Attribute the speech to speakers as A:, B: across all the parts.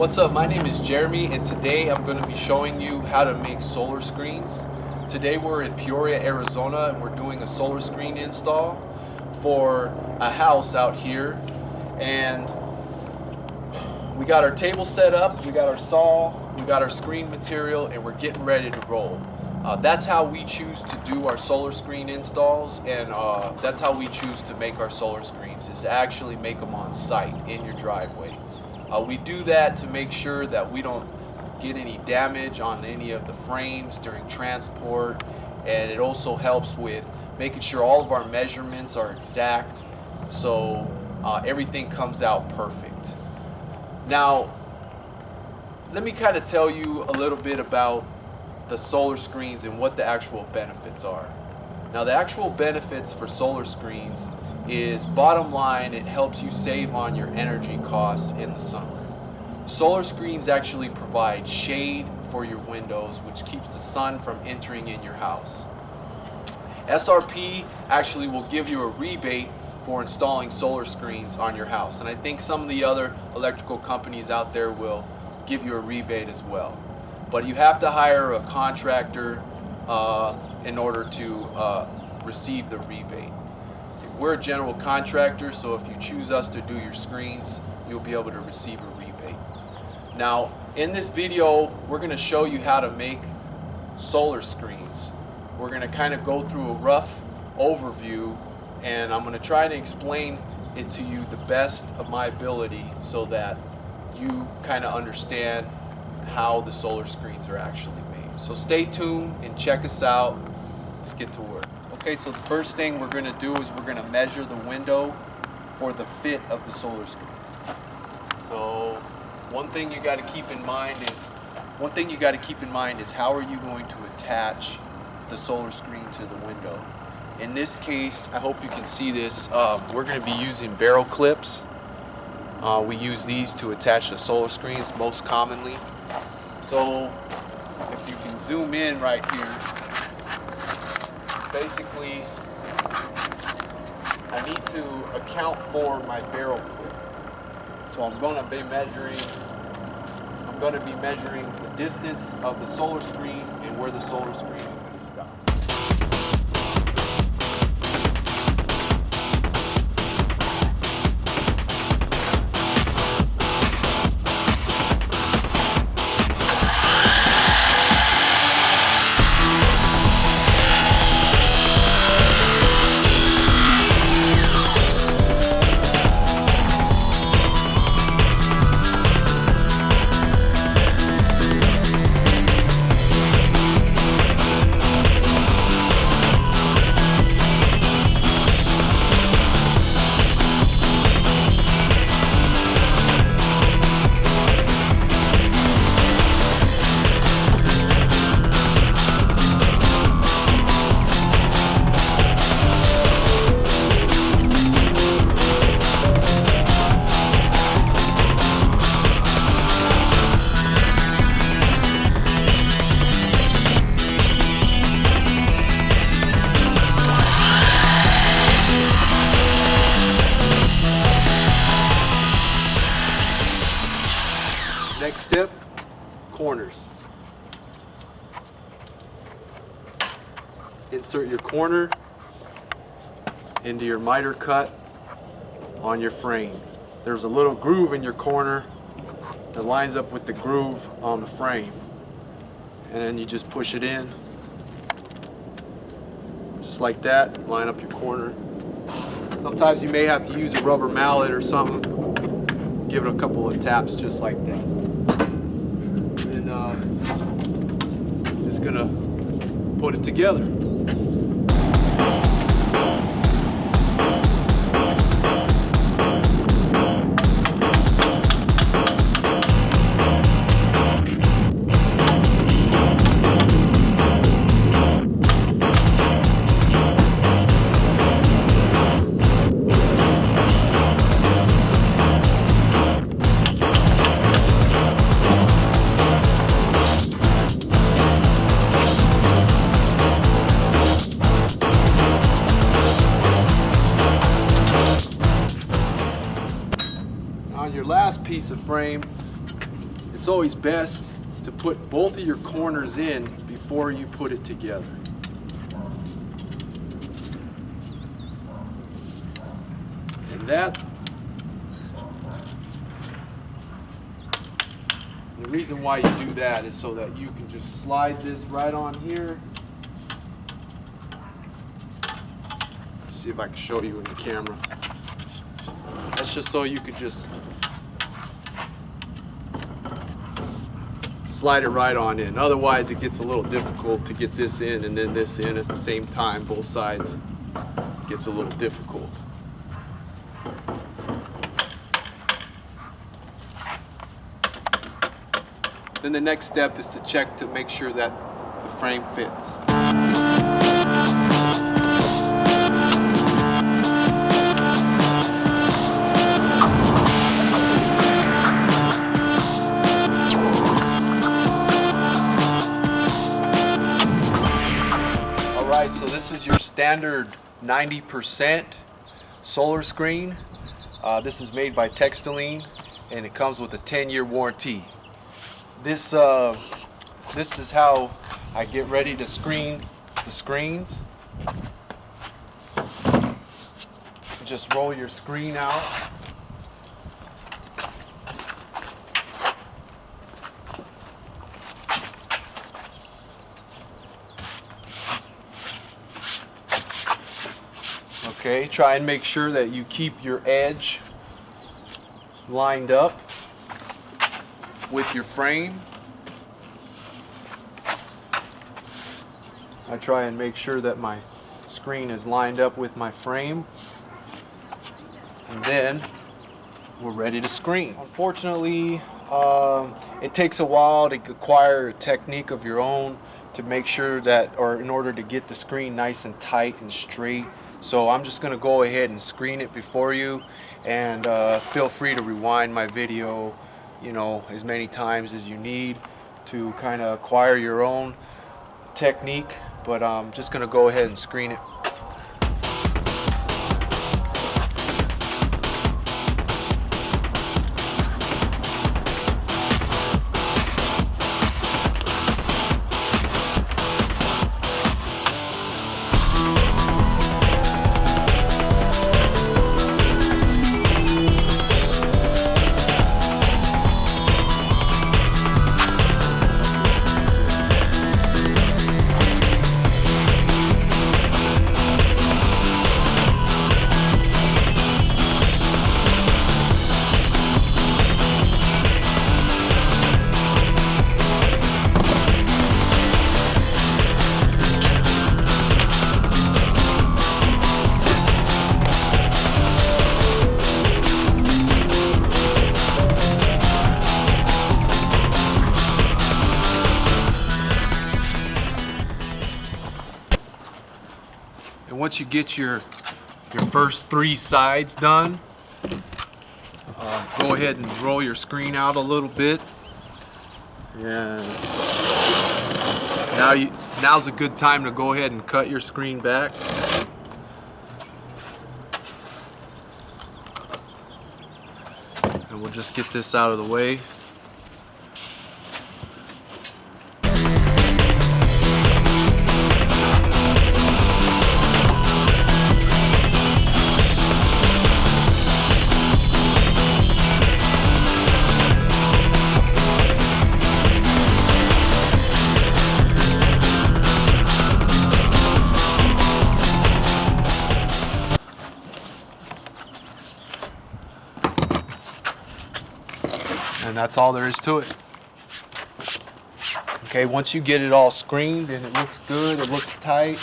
A: What's up? My name is Jeremy, and today I'm going to be showing you how to make solar screens. Today we're in Peoria, Arizona, and we're doing a solar screen install for a house out here. And we got our table set up, we got our saw, we got our screen material, and we're getting ready to roll. That's how we choose to do our solar screen installs, and that's how we choose to make our solar screens, is to actually make them on site in your driveway. We do that to make sure that we don't get any damage on any of the frames during transport, and it also helps with making sure all of our measurements are exact, so everything comes out perfect. Now, let me kind of tell you a little bit about the solar screens and what the actual benefits are. Now, the actual benefits for solar screens is, bottom line, it helps you save on your energy costs in the summer. Solar screens actually provide shade for your windows, which keeps the sun from entering in your house. SRP actually will give you a rebate for installing solar screens on your house, and I think some of the other electrical companies out there will give you a rebate as well. But you have to hire a contractor in order to receive the rebate. We're a general contractor, so if you choose us to do your screens, you'll be able to receive a rebate. Now, in this video, we're going to show you how to make solar screens. We're going to kind of go through a rough overview, and I'm going to try to explain it to you the best of my ability so that you kind of understand how the solar screens are actually made. So stay tuned and check us out. Let's get to work. Okay, so the first thing we're going to do is we're going to measure the window for the fit of the solar screen. So one thing you got to keep in mind is how are you going to attach the solar screen to the window. In this case, I hope you can see this, we're going to be using barrel clips. We use these to attach the solar screens most commonly. So if you can zoom in right here, basically I need to account for my barrel clip. So I'm going to be measuring the distance of the solar screen and where the solar screen is going to stop. Next step, corners. Insert your corner into your miter cut on your frame. There's a little groove in your corner that lines up with the groove on the frame. And then you just push it in. Just like that, line up your corner. Sometimes you may have to use a rubber mallet or something. Give it a couple of taps just like that. Just gonna put it together. On your last piece of frame, it's always best to put both of your corners in before you put it together. And the reason why you do that is so that you can just slide this right on here. Let's see if I can show you in the camera. That's just so you can just slide it right on in. Otherwise it gets a little difficult to get this in and then this in at the same time. Both sides gets a little difficult. Then the next step is to check to make sure that the frame fits. Alright, so this is your standard 90% solar screen. This is made by Textiline and it comes with a 10-year warranty. This is how I get ready to screen the screens. Just roll your screen out. Okay, try and make sure that you keep your edge lined up with your frame. I try and make sure that my screen is lined up with my frame, and then we're ready to screen. Unfortunately, it takes a while to acquire a technique of your own to make sure that, or in order to get the screen nice and tight and straight. So I'm just going to go ahead and screen it before you, and feel free to rewind my video, you know, as many times as you need to kind of acquire your own technique, but I'm just going to go ahead and screen it. And once you get your first 3 sides done, go ahead and roll your screen out a little bit. And now's a good time to go ahead and cut your screen back. And we'll just get this out of the way. And that's all there is to it. Okay, once you get it all screened and it looks good, it looks tight,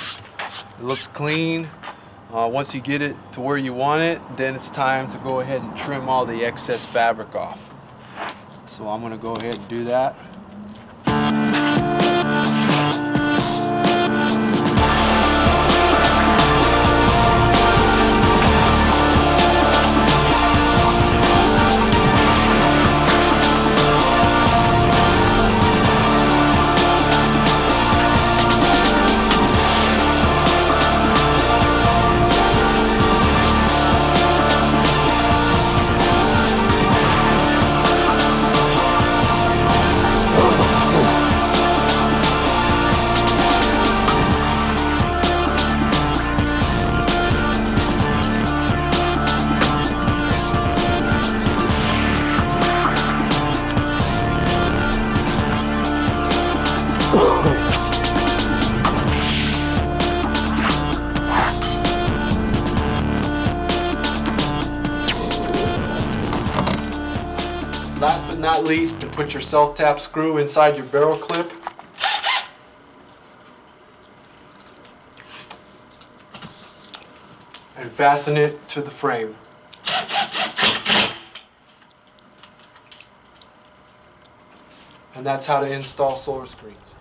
A: it looks clean, once you get it to where you want it, then it's time to go ahead and trim all the excess fabric off. So I'm going to go ahead and do that. but not least, to put your self-tap screw inside your barrel clip. And fasten it to the frame. And that's how to install solar screens.